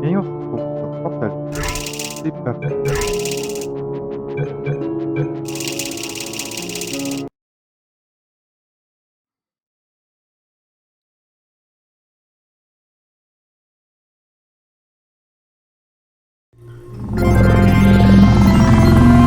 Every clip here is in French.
Ayant son portage, c'est pas fait.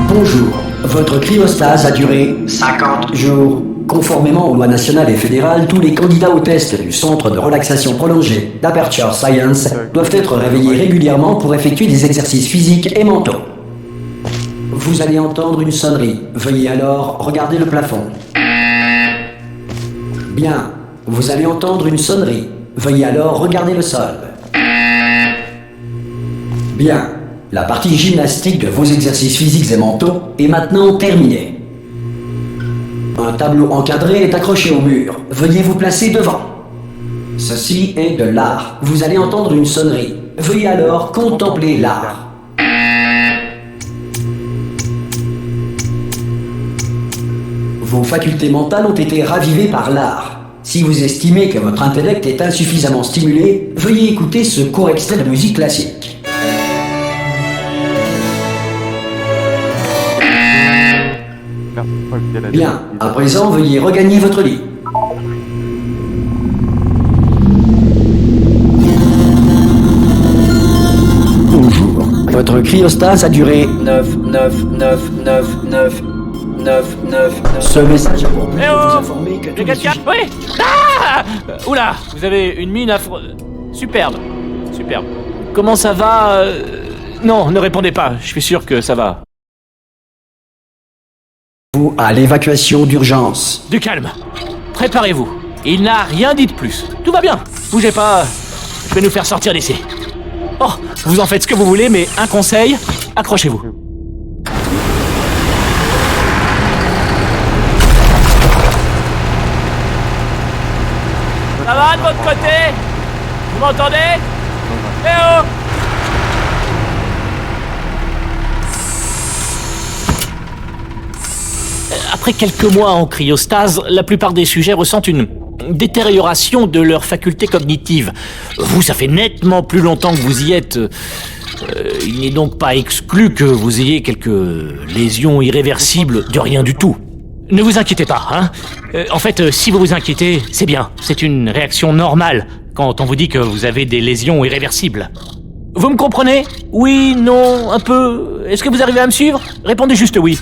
Bonjour, votre cryostase a duré 50 jours. Conformément aux lois nationales et fédérales, tous les candidats au test du Centre de relaxation prolongée d'Aperture Science doivent être réveillés régulièrement pour effectuer des exercices physiques et mentaux. Vous allez entendre une sonnerie. Veuillez alors regarder le plafond. Bien. Vous allez entendre une sonnerie. Veuillez alors regarder le sol. Bien. La partie gymnastique de vos exercices physiques et mentaux est maintenant terminée. Un tableau encadré est accroché au mur. Veuillez vous placer devant. Ceci est de l'art. Vous allez entendre une sonnerie. Veuillez alors contempler l'art. Vos facultés mentales ont été ravivées par l'art. Si vous estimez que votre intellect est insuffisamment stimulé, veuillez écouter ce court extrait de musique classique. Bien, à présent, veuillez regagner votre lit. Bonjour. Votre cryostase a duré 9. Ce message a pour but de vous informer que tous les sujets... Oui. Oula, vous avez une mine affreuse. Superbe. Comment ça va Non, ne répondez pas, je suis sûr que ça va. à l'évacuation d'urgence. Du calme. Préparez-vous. Il n'a rien dit de plus. Tout va bien. Bougez pas. Je vais nous faire sortir d'ici. Oh, vous en faites ce que vous voulez, mais un conseil, accrochez-vous. Ça va de votre côté? Vous m'entendez? Eh oh! Après quelques mois en cryostase, la plupart des sujets ressentent une détérioration de leurs facultés cognitives. Vous, ça fait nettement plus longtemps que vous y êtes. Il n'est donc pas exclu que vous ayez quelques lésions irréversibles de rien du tout. Ne vous inquiétez pas, hein. En fait, si vous vous inquiétez, c'est bien. C'est une réaction normale quand on vous dit que vous avez des lésions irréversibles. Vous me comprenez? Oui, non, un peu. Est-ce que vous arrivez à me suivre? Répondez juste oui.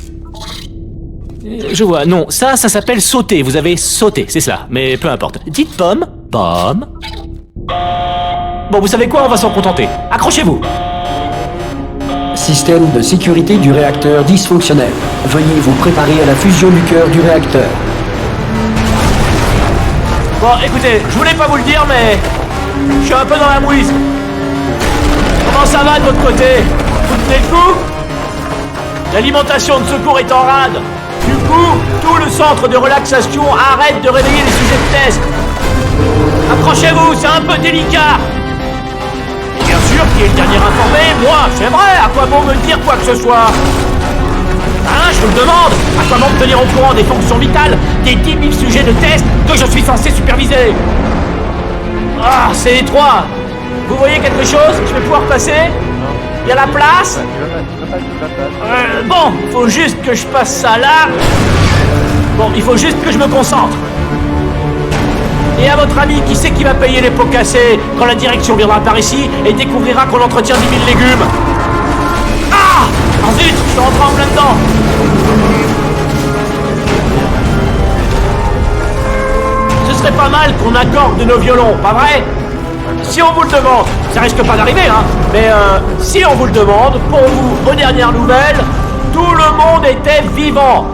Je vois, non, ça s'appelle sauter. Vous avez sauté, c'est ça. Mais peu importe. Dites pomme. Pomme. Bon, vous savez quoi? On va s'en contenter. Accrochez-vous. Système de sécurité du réacteur dysfonctionnel. Veuillez vous préparer à la fusion du cœur du réacteur. Bon, écoutez, je voulais pas vous le dire, mais je suis un peu dans la mouise. Comment ça va de votre côté? Vous tenez le coup? L'alimentation de secours est en rade. Du coup, tout le centre de relaxation arrête de réveiller les sujets de test. Accrochez-vous, c'est un peu délicat. Et bien sûr, qui est le dernier informé? Moi, c'est vrai, à quoi bon me dire quoi que ce soit? Hein, je vous le demande, à quoi bon me tenir au courant des fonctions vitales des 10 000 sujets de test que je suis censé superviser? Ah, c'est étroit. Vous voyez quelque chose? Je vais pouvoir passer? Il y a la place? Bon, faut juste que je passe ça là. Bon, il faut juste que je me concentre. Et à votre ami, qui c'est qui va payer les pots cassés quand la direction viendra par ici et découvrira qu'on entretient 10 000 légumes? Ah! Oh zut, je suis rentré en plein dedans. Ce serait pas mal qu'on accorde nos violons, pas vrai? Si on vous le demande, ça risque pas d'arriver, hein, mais si on vous le demande, pour vous, aux dernières nouvelles, tout le monde était vivant,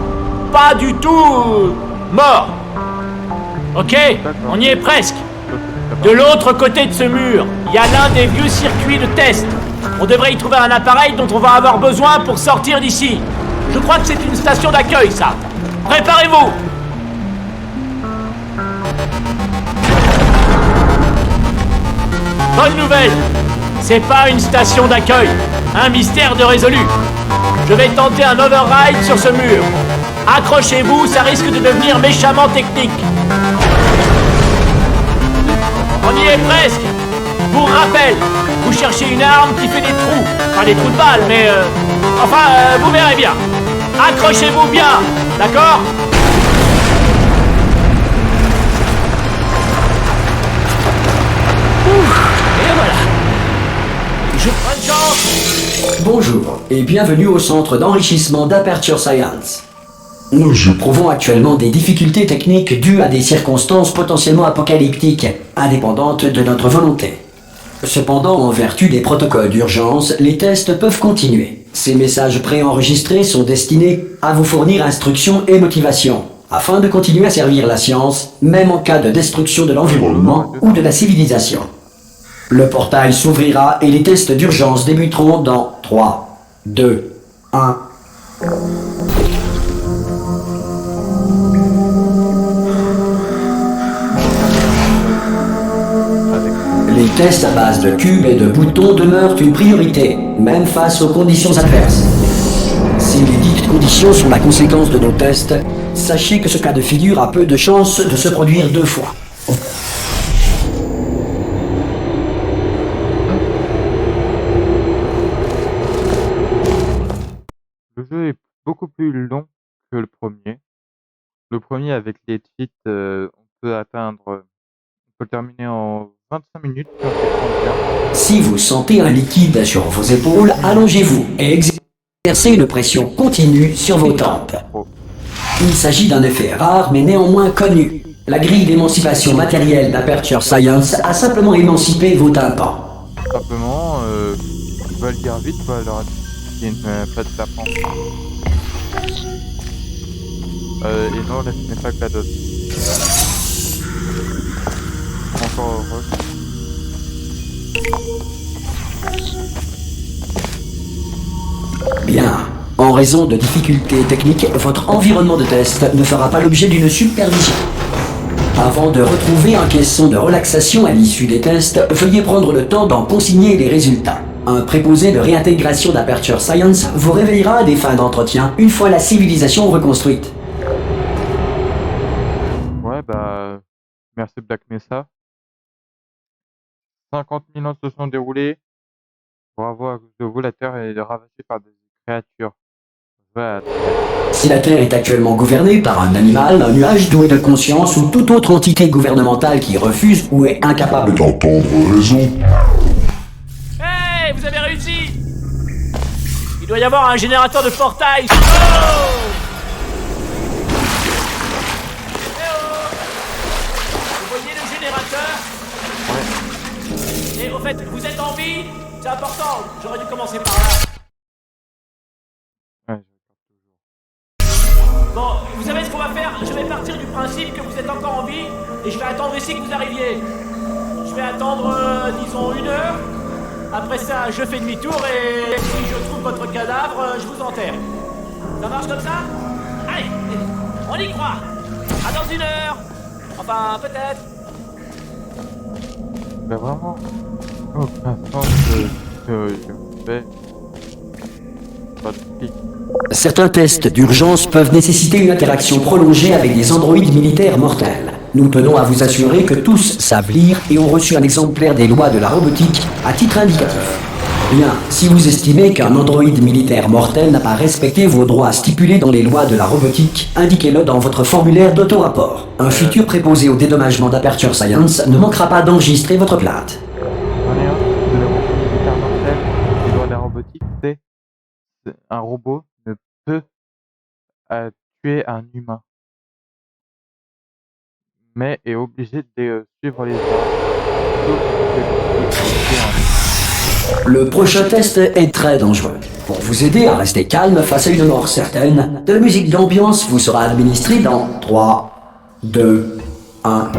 pas du tout mort. Ok, on y est presque. De l'autre côté de ce mur, il y a l'un des vieux circuits de test. On devrait y trouver un appareil dont on va avoir besoin pour sortir d'ici. Je crois que c'est une station d'accueil, ça. Préparez-vous. Bonne nouvelle, c'est pas une station d'accueil, un mystère de résolu. Je vais tenter un override sur ce mur. Accrochez-vous, ça risque de devenir méchamment technique. On y est presque. Pour rappel, vous cherchez une arme qui fait des trous. Pas des trous de balles, mais... vous verrez bien. Accrochez-vous bien, d'accord? Et voilà. Je prends une chance. Bonjour et bienvenue au centre d'enrichissement d'Aperture Science. Nous éprouvons actuellement des difficultés techniques dues à des circonstances potentiellement apocalyptiques, indépendantes de notre volonté. Cependant, en vertu des protocoles d'urgence, les tests peuvent continuer. Ces messages préenregistrés sont destinés à vous fournir instruction et motivation, afin de continuer à servir la science, même en cas de destruction de l'environnement ou de la civilisation. Le portail s'ouvrira et les tests d'urgence débuteront dans 3, 2, 1... Les tests à base de cubes et de boutons demeurent une priorité, même face aux conditions adverses. Si les dites conditions sont la conséquence de nos tests, sachez que ce cas de figure a peu de chances de se produire 2 fois. Le jeu est beaucoup plus long que le premier. Le premier, avec les cheats, on peut le terminer en 25 minutes, si on fait 30 bien. Si vous sentez un liquide sur vos épaules, allongez-vous et exercez une pression continue sur vos tempes. Il s'agit d'un effet rare mais néanmoins connu. La grille d'émancipation matérielle d'Aperture Science a simplement émancipé vos tympans. Simplement, je vais le dire vite, quoi, leur il y a une plate serpent. Et non, là, ce n'est pas GLaDOS. Encore heureux. Bien. En raison de difficultés techniques, votre environnement de test ne fera pas l'objet d'une supervision. Avant de retrouver un caisson de relaxation à l'issue des tests, veuillez prendre le temps d'en consigner les résultats. Un préposé de réintégration d'Aperture Science vous réveillera à des fins d'entretien une fois la civilisation reconstruite. Ouais, merci Black Mesa. 50 000 ans se sont déroulés. Bravo à cause de vous, la Terre est ravagée par des créatures. Si la Terre est actuellement gouvernée par un animal, un nuage doué de conscience ou toute autre entité gouvernementale qui refuse ou est incapable d'entendre raison. Hey, vous avez réussi! Il doit y avoir un générateur de portail. Oh! Vous voyez le générateur? Ouais. Et au fait, vous êtes en vie? C'est important, j'aurais dû commencer par là. Bon, vous savez ce qu'on va faire? Je vais partir du principe que vous êtes encore en vie et je vais attendre ici que vous arriviez. Je vais attendre, disons, 1 heure. Après ça, je fais demi-tour et si je trouve votre cadavre, je vous enterre. Ça marche comme ça? Allez, on y croit. À dans 1 heure. Enfin, peut-être. Mais vraiment, aucun sens que je fais. Pas de pique. Certains tests d'urgence peuvent nécessiter une interaction prolongée avec des androïdes militaires mortels. Nous tenons à vous assurer que tous savent lire et ont reçu un exemplaire des lois de la robotique à titre indicatif. Bien, si vous estimez qu'un androïde militaire mortel n'a pas respecté vos droits stipulés dans les lois de la robotique, indiquez-le dans votre formulaire d'auto-rapport. Un futur préposé au dédommagement d'Aperture Science ne manquera pas d'enregistrer votre plainte. J'en ai un de la robotique militaire mortelle. Les lois de la robotique, c'est un robot ne peut tuer un humain, mais est obligé de suivre les ordres. Le prochain test est très dangereux. Pour vous aider à rester calme face à une mort certaine, de la musique d'ambiance vous sera administrée dans 3, 2, 1...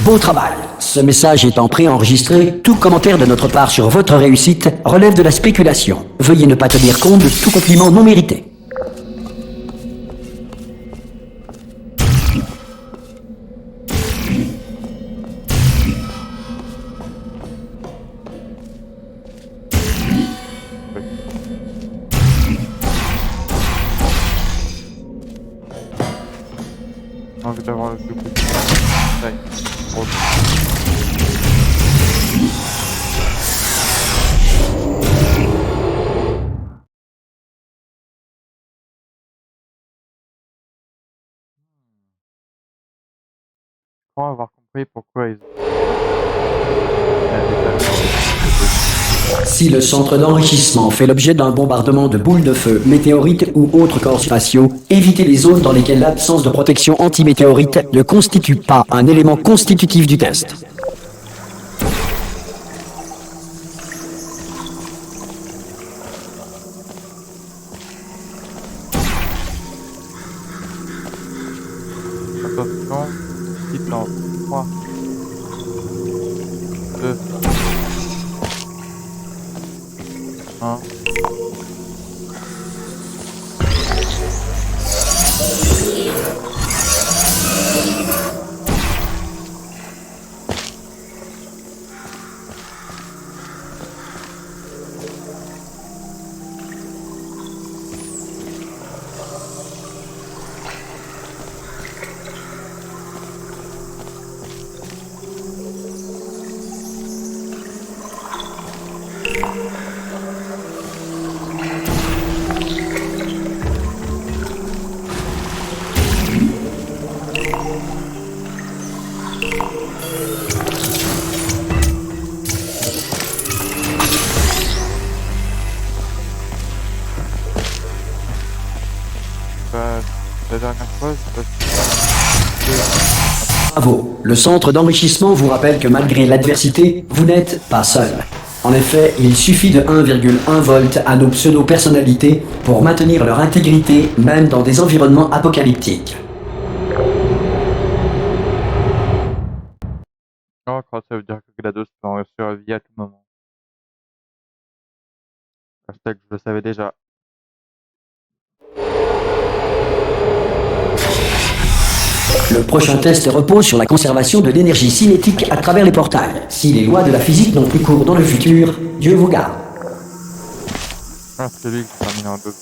Beau travail. Ce message étant préenregistré, tout commentaire de notre part sur votre réussite relève de la spéculation. Veuillez ne pas tenir compte de tout compliment non mérité. J'ai envie d'avoir le coup. Ouais. Bon. Je crois avoir compris pourquoi ils ont Si le centre d'enrichissement fait l'objet d'un bombardement de boules de feu, météorites ou autres corps spatiaux, évitez les zones dans lesquelles l'absence de protection antimétéorite ne constitue pas un élément constitutif du test. attention, quitte dans 3, 2, 1. La dernière fois, c'est parce que... Bravo. Le centre d'enrichissement vous rappelle que malgré l'adversité, vous n'êtes pas seul. En effet, il suffit de 1,1 volt à nos pseudo-personnalités pour maintenir leur intégrité même dans des environnements apocalyptiques. Oh, quoi, ça veut dire que GLaDOS peut en survivre à tout moment. Hashtag, je le savais déjà. Le prochain test repose sur la conservation de l'énergie cinétique à travers les portails. Si les lois de la physique n'ont plus cours dans le futur, Dieu vous garde. Ah, c'est lui qui termine en 2.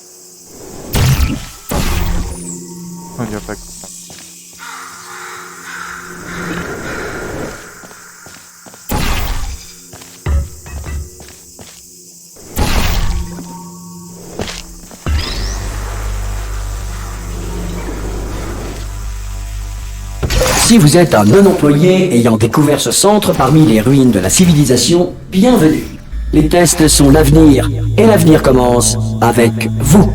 On dirait pas que ça. Si vous êtes un non-employé ayant découvert ce centre parmi les ruines de la civilisation, bienvenue. Les tests sont l'avenir, et l'avenir commence avec vous.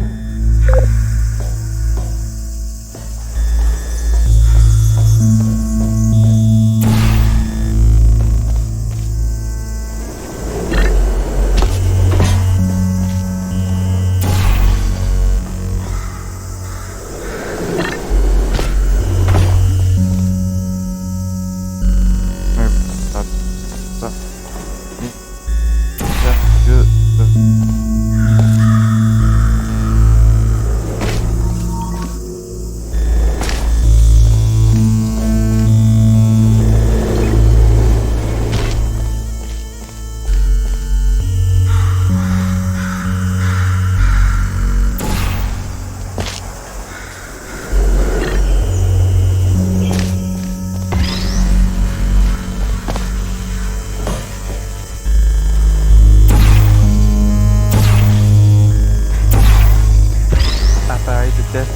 Appareil de test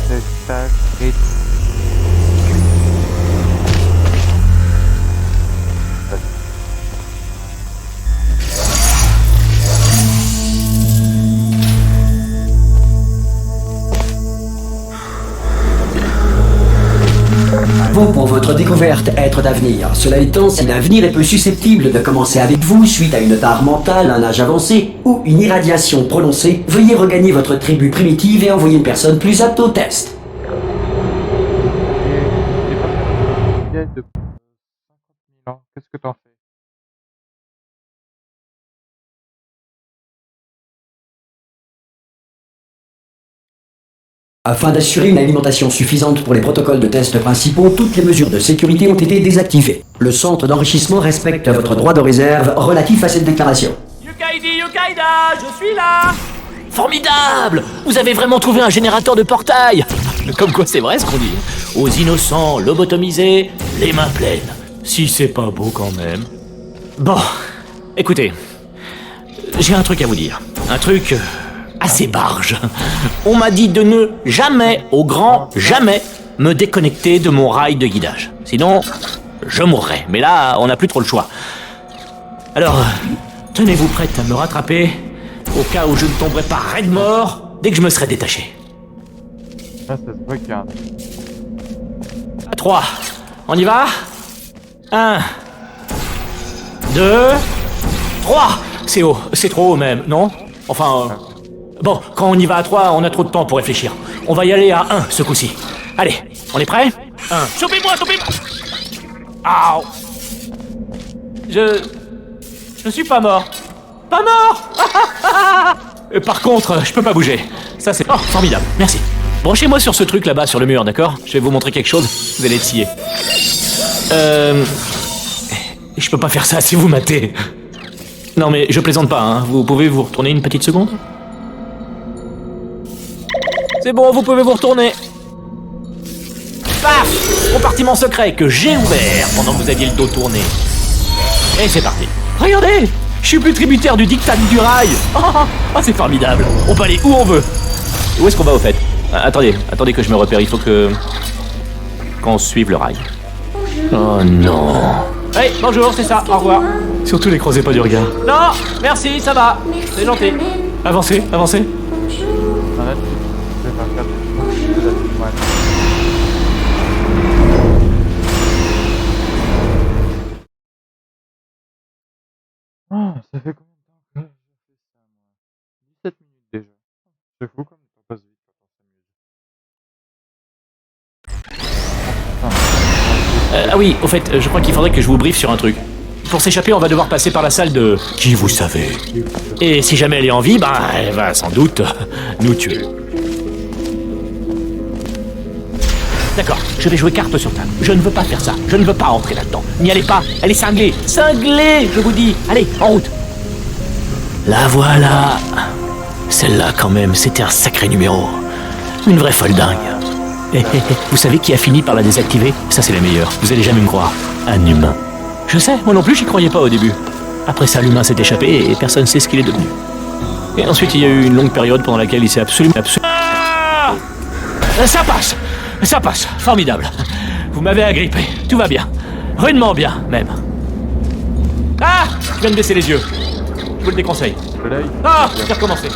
stage réduit. Bravo pour votre découverte, être d'avenir. Cela étant, si l'avenir est peu susceptible de commencer avec vous suite à une tare mentale, un âge avancé ou une irradiation prononcée, veuillez regagner votre tribu primitive et envoyer une personne plus apte au test. Et de 50 000 ans, qu'est-ce que t'en fais? Afin d'assurer une alimentation suffisante pour les protocoles de test principaux, toutes les mesures de sécurité ont été désactivées. Le centre d'enrichissement respecte votre droit de réserve relatif à cette déclaration. Yukaidi, Yukaida, je suis là. Formidable. Vous avez vraiment trouvé un générateur de portail. Comme quoi c'est vrai ce qu'on dit. Aux innocents lobotomisés, les mains pleines. Si c'est pas beau quand même. Bon, écoutez, j'ai un truc à vous dire. Un truc assez barge. On m'a dit de ne jamais, au grand jamais, me déconnecter de mon rail de guidage. Sinon, je mourrais. Mais là, on n'a plus trop le choix. Alors, tenez-vous prête à me rattraper au cas où je ne tomberai pas raide mort dès que je me serai détaché. Là, ça se voit qu'il y a un... À 3. On y va 1, 2, 3. C'est haut, c'est trop haut même, non? Enfin, bon, quand on y va à 3, on a trop de temps pour réfléchir. On va y aller à 1 ce coup-ci. Allez, on est prêt 1. Sauvez-moi, sauvez-moi. Aouh. Je suis pas mort. Pas mort. Par contre, je peux pas bouger. Ça c'est... Oh, formidable, merci. Branchez-moi sur ce truc là-bas, sur le mur, d'accord? Je vais vous montrer quelque chose, vous allez être scié. Je peux pas faire ça si vous matez. Non mais je plaisante pas, hein. Vous pouvez vous retourner une petite seconde? C'est bon, vous pouvez vous retourner. Paf! Compartiment secret que j'ai ouvert pendant que vous aviez le dos tourné. Et c'est parti. Regardez! Je suis plus tributaire du diktat du rail. Oh, c'est formidable. On peut aller où on veut. Où est-ce qu'on va au fait? Attendez que je me repère. Il faut qu'on suive le rail. Oh non. Hey, bonjour, c'est ça. Au revoir. Surtout les croisez pas du regard. Non, merci, ça va. C'est gentil. Avancez. Ah, là, je vais faire faire des choses. Ouais. Ah, ça fait combien de temps que je fais ça, moi? 17 minutes déjà. C'est fou comme le temps passe vite quand on s'amuse. Ah oui, au fait, je crois qu'il faudrait que je vous briefe sur un truc. Pour s'échapper, on va devoir passer par la salle de... Qui vous savez. Et si jamais elle est en vie, elle va sans doute nous tuer. D'accord, je vais jouer carte sur table. Je ne veux pas faire ça. Je ne veux pas entrer là-dedans. N'y allez pas. Elle est cinglée. Cinglée, je vous dis. Allez, en route. La voilà. Celle-là, quand même, c'était un sacré numéro. Une vraie folle dingue. Vous savez qui a fini par la désactiver? Ça, c'est la meilleure. Vous allez jamais me croire. Un humain. Je sais, moi non plus, j'y croyais pas au début. Après ça, l'humain s'est échappé et personne ne sait ce qu'il est devenu. Et ensuite, il y a eu une longue période pendant laquelle il s'est absolument... Ah! Ça passe, formidable. Vous m'avez agrippé, tout va bien. Rudement bien, même. Ah! Je viens de baisser les yeux. Je vous le déconseille. Ah! Je vais recommencer.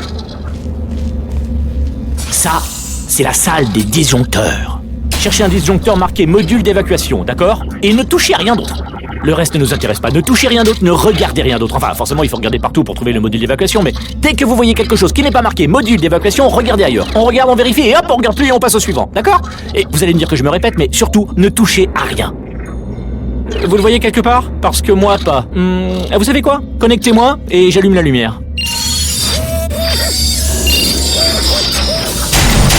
Ça, c'est la salle des disjoncteurs. Cherchez un disjoncteur marqué module d'évacuation, d'accord? Et ne touchez à rien d'autre. Le reste ne nous intéresse pas. Ne touchez rien d'autre, ne regardez rien d'autre. Enfin, forcément, il faut regarder partout pour trouver le module d'évacuation, mais dès que vous voyez quelque chose qui n'est pas marqué module d'évacuation, regardez ailleurs. On regarde, on vérifie, et hop, on regarde plus et on passe au suivant, d'accord? Et vous allez me dire que je me répète, mais surtout, ne touchez à rien. Vous le voyez quelque part? Parce que moi, pas. Vous savez quoi? Connectez-moi et j'allume la lumière.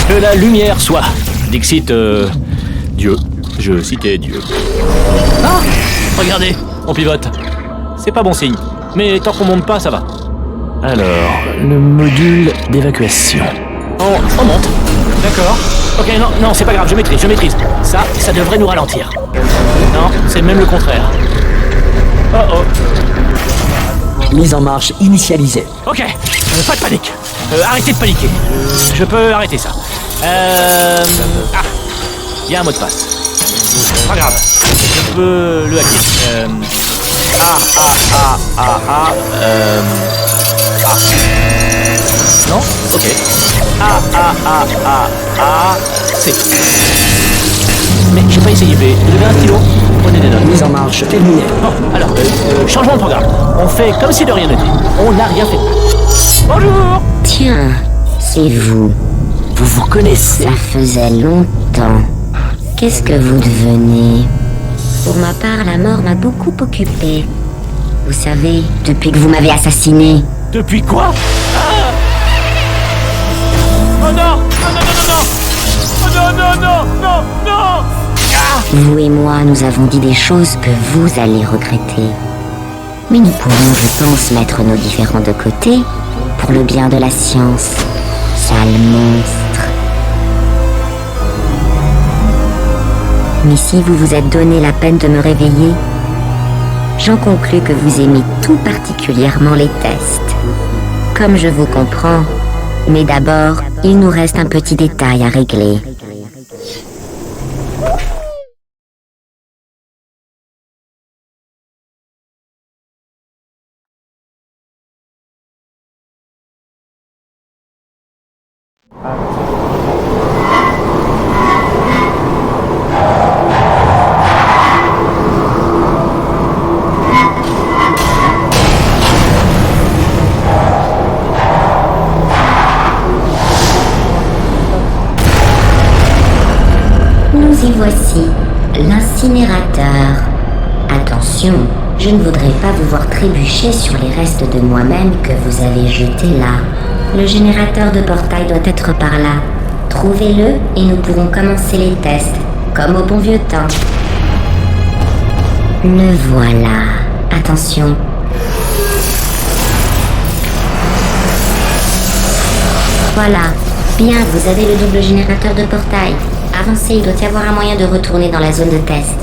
Que la lumière soit. Dixit, Dieu. Je citais Dieu. Ah! Regardez, on pivote. C'est pas bon signe. Mais tant qu'on monte pas, ça va. Alors, le module d'évacuation. On monte. D'accord. Ok, non, c'est pas grave, je maîtrise. Ça devrait nous ralentir. Non, c'est même le contraire. Oh. Mise en marche initialisée. Ok, pas de panique. Arrêtez de paniquer. Je peux arrêter ça. Il y a un mot de passe. Pas grave. Je peux le hacker. Non? Ok. C. Mais j'ai pas essayé B. Vous avez un stylo? Prenez des notes. Mise en marche terminée. Bon, alors, changement de programme. On fait comme si de rien n'était. On n'a rien fait. Bonjour! Tiens, c'est vous. Vous vous connaissez? Ça faisait longtemps. Qu'est-ce que vous devenez? Pour ma part, la mort m'a beaucoup occupée. Vous savez, depuis que vous m'avez assassiné. Depuis quoi? Ah! Oh non! Non! Ah! Vous et moi, nous avons dit des choses que vous allez regretter. Mais nous pourrons, je pense, mettre nos différends de côté pour le bien de la science. Sale monstre. Mais si vous vous êtes donné la peine de me réveiller, j'en conclus que vous aimez tout particulièrement les tests. Comme je vous comprends, mais d'abord, il nous reste un petit détail à régler. Nous y voici, l'incinérateur. Attention, je ne voudrais pas vous voir trébucher sur les restes de moi-même que vous avez jetés là. Le générateur de portail doit être par là. Trouvez-le et nous pourrons commencer les tests, comme au bon vieux temps. Le voilà. Attention. Voilà. Bien, vous avez le double générateur de portail. Avancez, il doit y avoir un moyen de retourner dans la zone de test.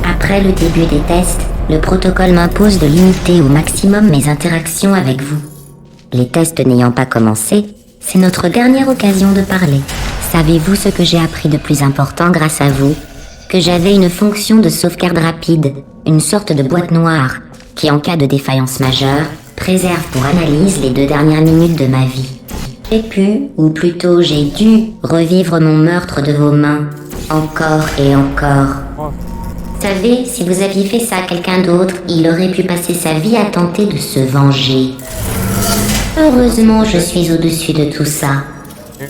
Après le début des tests, le protocole m'impose de limiter au maximum mes interactions avec vous. Les tests n'ayant pas commencé, c'est notre dernière occasion de parler. Savez-vous ce que j'ai appris de plus important grâce à vous? Que j'avais une fonction de sauvegarde rapide, une sorte de boîte noire, qui en cas de défaillance majeure, préserve pour analyse les 2 dernières minutes de ma vie. J'ai pu, ou plutôt j'ai dû, revivre mon meurtre de vos mains, encore et encore. Savez, si vous aviez fait ça à quelqu'un d'autre, il aurait pu passer sa vie à tenter de se venger. Heureusement, je suis au-dessus de tout ça.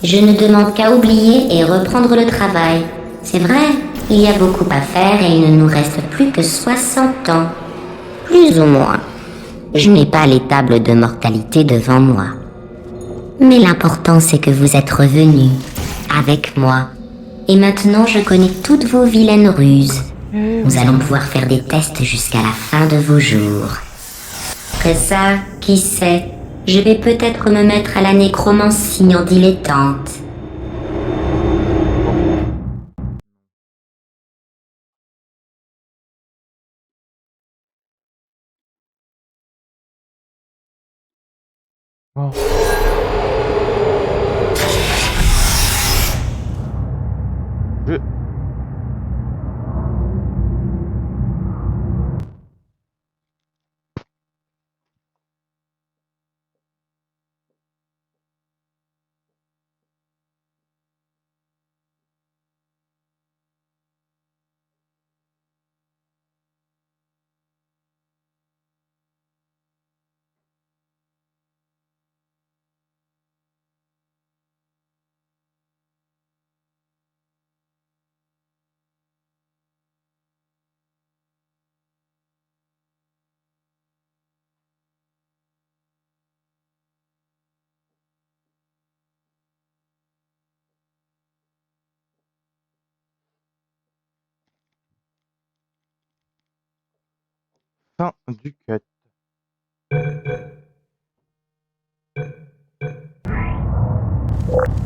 Je ne demande qu'à oublier et reprendre le travail. C'est vrai, il y a beaucoup à faire et il ne nous reste plus que 60 ans. Plus ou moins. Je n'ai pas les tables de mortalité devant moi. Mais l'important, c'est que vous êtes revenus, avec moi. Et maintenant, je connais toutes vos vilaines ruses. Nous allons pouvoir faire des tests jusqu'à la fin de vos jours. Après ça, qui sait, je vais peut-être me mettre à la nécromancie en dilettante. Bon. Je- Fin du cut.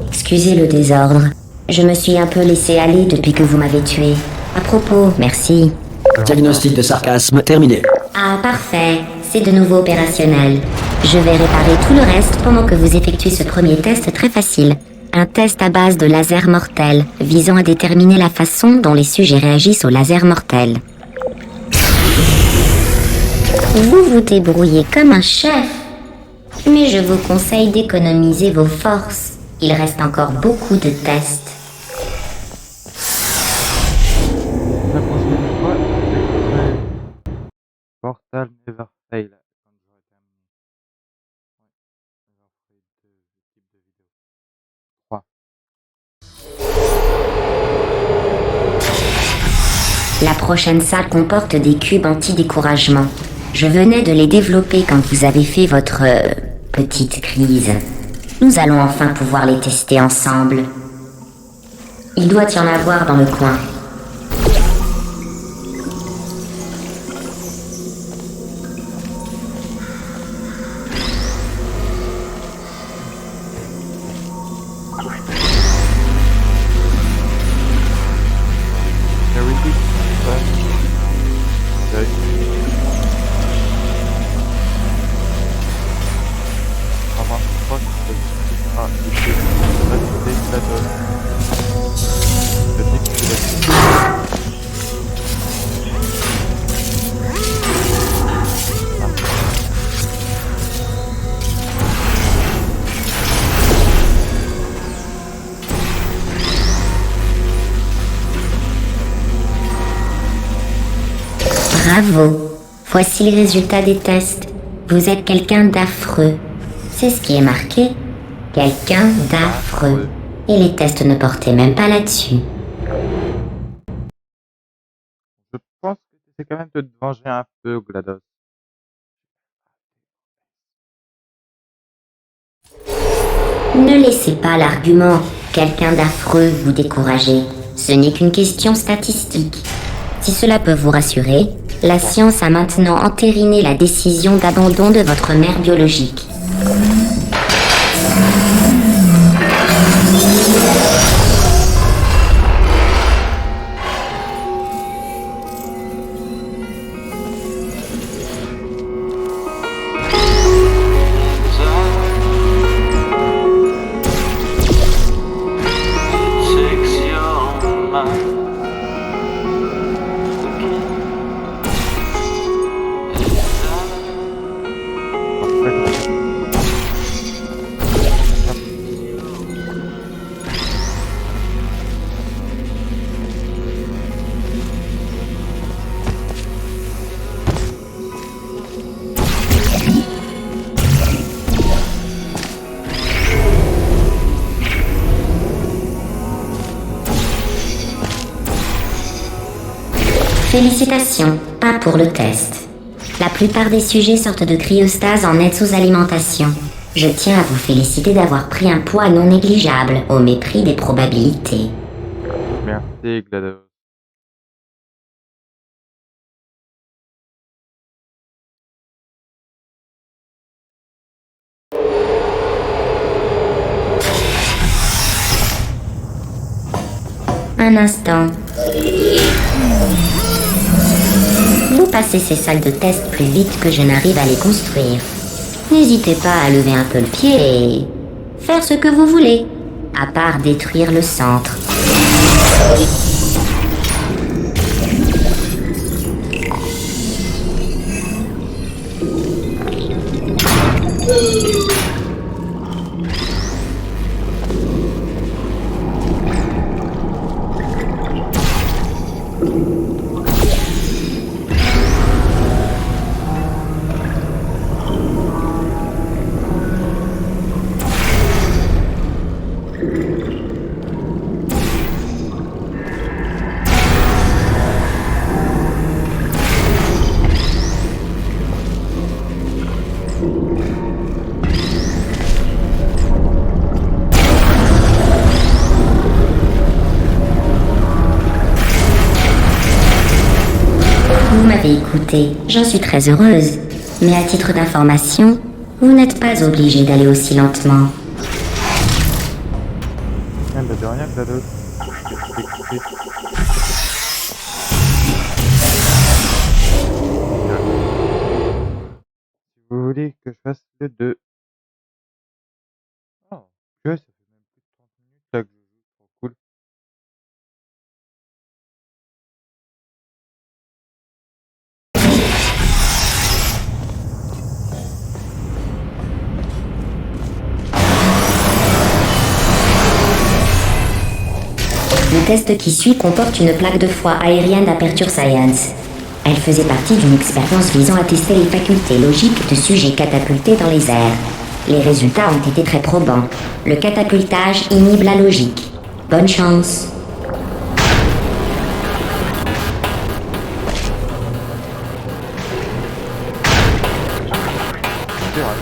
Excusez le désordre. Je me suis un peu laissé aller depuis que vous m'avez tué. À propos, merci. Diagnostic de sarcasme terminé. Ah, parfait. C'est de nouveau opérationnel. Je vais réparer tout le reste pendant que vous effectuez ce premier test très facile. Un test à base de laser mortel, visant à déterminer la façon dont les sujets réagissent au laser mortel. Vous vous débrouillez comme un chef. Mais je vous conseille d'économiser vos forces. Il reste encore beaucoup de tests. La prochaine fois, j'écouterai Portal Never Fail quand j'aurai terminé. Ouais, j'en ferai 2 types de vidéos. 3. La prochaine salle comporte des cubes anti-découragement. Je venais de les développer quand vous avez fait votre petite crise. Nous allons enfin pouvoir les tester ensemble. Il doit y en avoir dans le coin. Bravo. Voici les résultats des tests. Vous êtes quelqu'un d'affreux. C'est ce qui est marqué. Quelqu'un d'affreux. Et les tests ne portaient même pas là-dessus. Je pense que tu essaies quand même de te venger un peu, GLaDOS. Ne laissez pas l'argument quelqu'un d'affreux vous décourager. Ce n'est qu'une question statistique. Si cela peut vous rassurer, la science a maintenant entériné la décision d'abandon de votre mère biologique. Félicitations, pas pour le test. La plupart des sujets sortent de cryostase en nette sous-alimentation. Je tiens à vous féliciter d'avoir pris un poids non négligeable au mépris des probabilités. Merci, GLaDOS. Un instant. Vous passez ces salles de test plus vite que je n'arrive à les construire. N'hésitez pas à lever un peu le pied et faire ce que vous voulez, à part détruire le centre. Vous m'avez écouté, j'en suis très heureuse. Mais à titre d'information, vous n'êtes pas obligé d'aller aussi lentement. De rien, GLaDOS. Je t'ai écouté. Si vous voulez que je fasse le 2. Oh, que ça fait même plus de 30 minutes là que je joue, trop cool. Le test qui suit comporte une plaque de foie aérienne d'Aperture Science. Elle faisait partie d'une expérience visant à tester les facultés logiques de sujets catapultés dans les airs. Les résultats ont été très probants. Le catapultage inhibe la logique. Bonne chance. C'est vrai.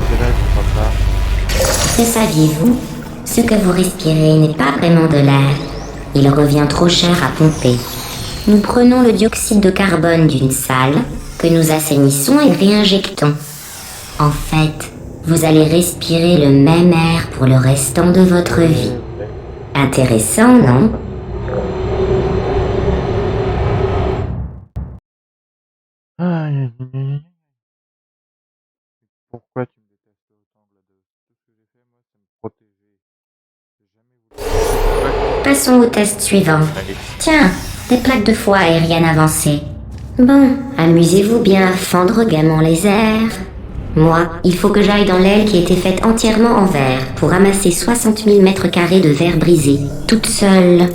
C'est là, je crois pas. Que saviez-vous? Ce que vous respirez n'est pas vraiment de l'air. Il revient trop cher à pomper. Nous prenons le dioxyde de carbone d'une salle, que nous assainissons et réinjectons. En fait, vous allez respirer le même air pour le restant de votre vie. Intéressant, non? Aïe, aïe, aïe, aïe. Pourquoi tu me détestes autant, GLaDOS? Tout ce que j'ai fait, moi, c'est me protéger. J'ai jamais voulu. Passons au test suivant. Allez. Tiens, des plaques de foie aériennes avancées. Bon, amusez-vous bien à fendre gaiement les airs. Moi, il faut que j'aille dans l'aile qui était faite entièrement en verre pour ramasser 60 000 mètres carrés de verre brisé, toute seule.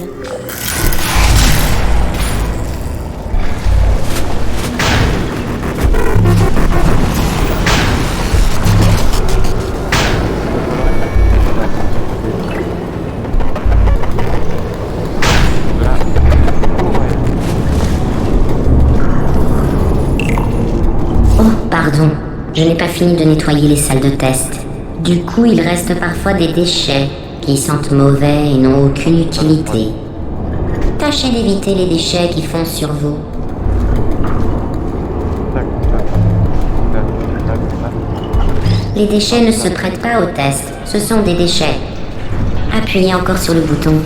Oh, pardon. Je n'ai pas fini de nettoyer les salles de test. Du coup, il reste parfois des déchets qui sentent mauvais et n'ont aucune utilité. Tâchez d'éviter les déchets qui foncent sur vous. Les déchets ne se prêtent pas au test, ce sont des déchets. Appuyez encore sur le bouton.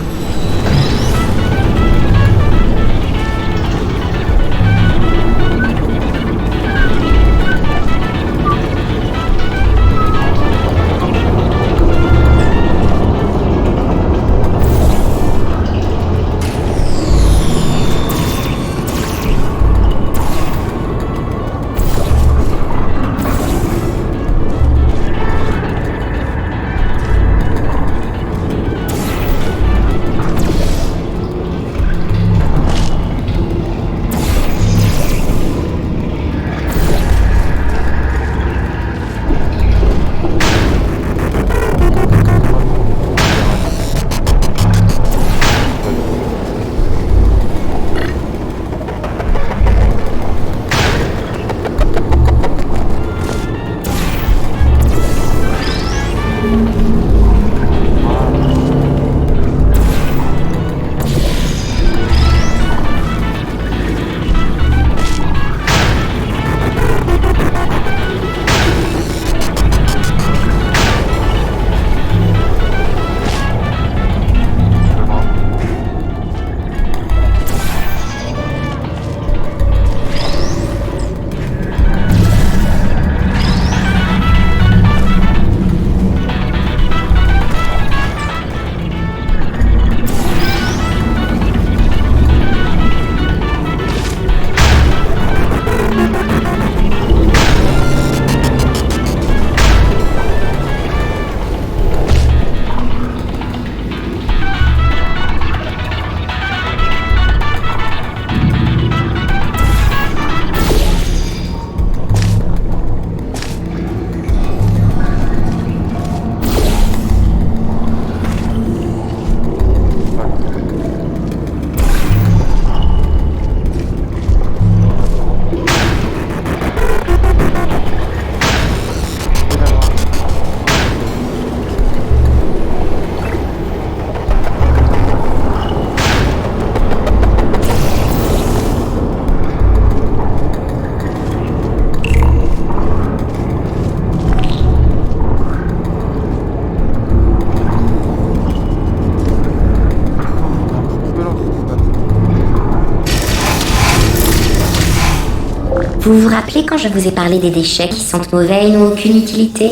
Vous vous rappelez quand je vous ai parlé des déchets qui sentent mauvais et n'ont aucune utilité?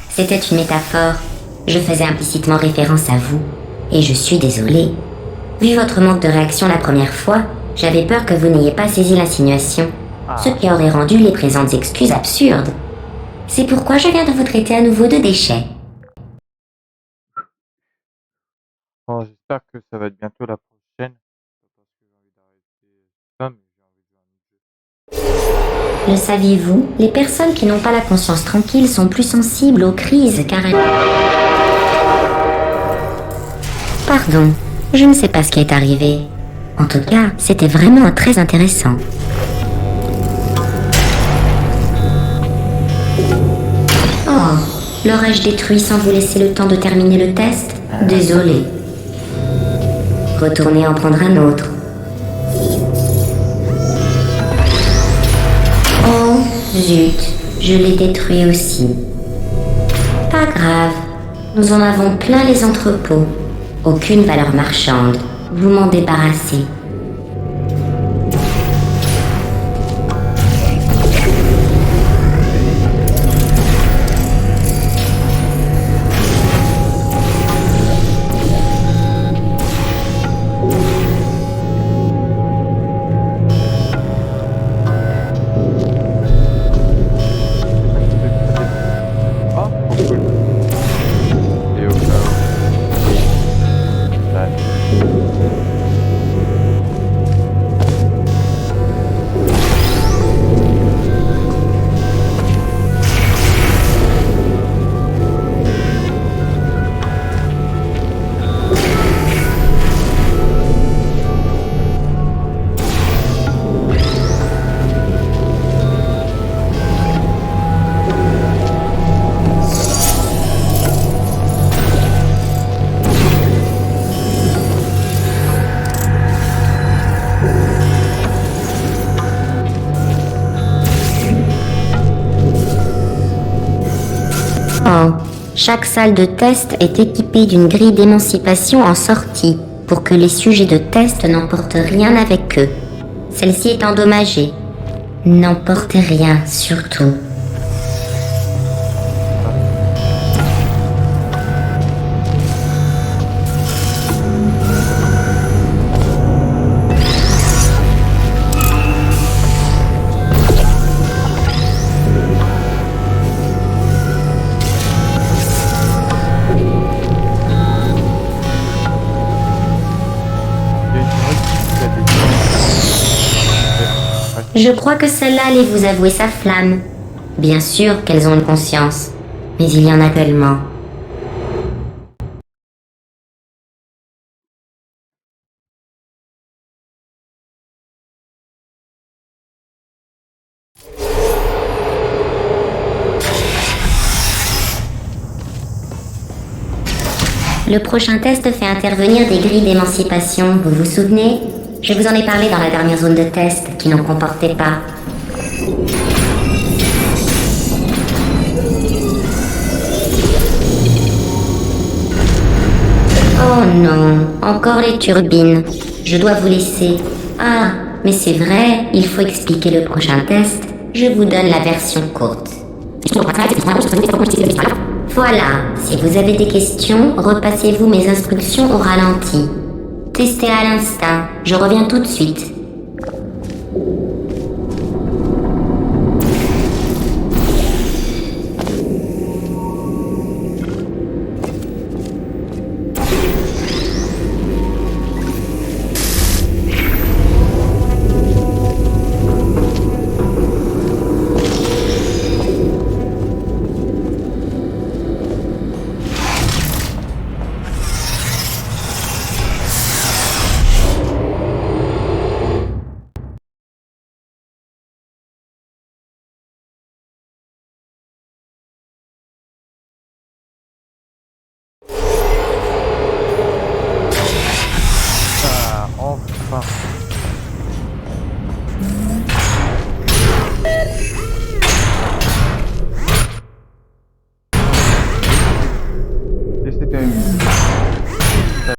C'était une métaphore. Je faisais implicitement référence à vous. Et je suis désolée. Vu votre manque de réaction la première fois, j'avais peur que vous n'ayez pas saisi l'insinuation, ce qui aurait rendu les présentes excuses absurdes. C'est pourquoi je viens de vous traiter à nouveau de déchets. Bon, j'espère que ça va être bientôt la prochaine. Pas parce que j'ai envie d'arrêter ça, mais j'ai envie de jouer à un autre jeu. Le saviez-vous? Les personnes qui n'ont pas la conscience tranquille sont plus sensibles aux crises car elles... Pardon, je ne sais pas ce qui est arrivé. En tout cas, c'était vraiment très intéressant. Oh, l'aurais-je détruit sans vous laisser le temps de terminer le test? Désolé. Retournez en prendre un autre. Oh, zut, je l'ai détruit aussi. Pas grave, nous en avons plein les entrepôts. Aucune valeur marchande, vous m'en débarrassez. Oh, chaque salle de test est équipée d'une grille d'émancipation en sortie pour que les sujets de test n'emportent rien avec eux. Celle-ci est endommagée. N'emportez rien, surtout. Il y a une note qui a des... Je crois que celle-là allait vous avouer sa flamme. Bien sûr qu'elles ont une conscience, mais il y en a tellement. Le prochain test fait intervenir des grilles d'émancipation, vous vous souvenez? Je vous en ai parlé dans la dernière zone de test, qui n'en comportait pas. Oh non, encore les turbines. Je dois vous laisser. Ah, mais c'est vrai, il faut expliquer le prochain test. Je vous donne la version courte. Voilà, si vous avez des questions, repassez-vous mes instructions au ralenti. Testez à l'instinct, je reviens tout de suite.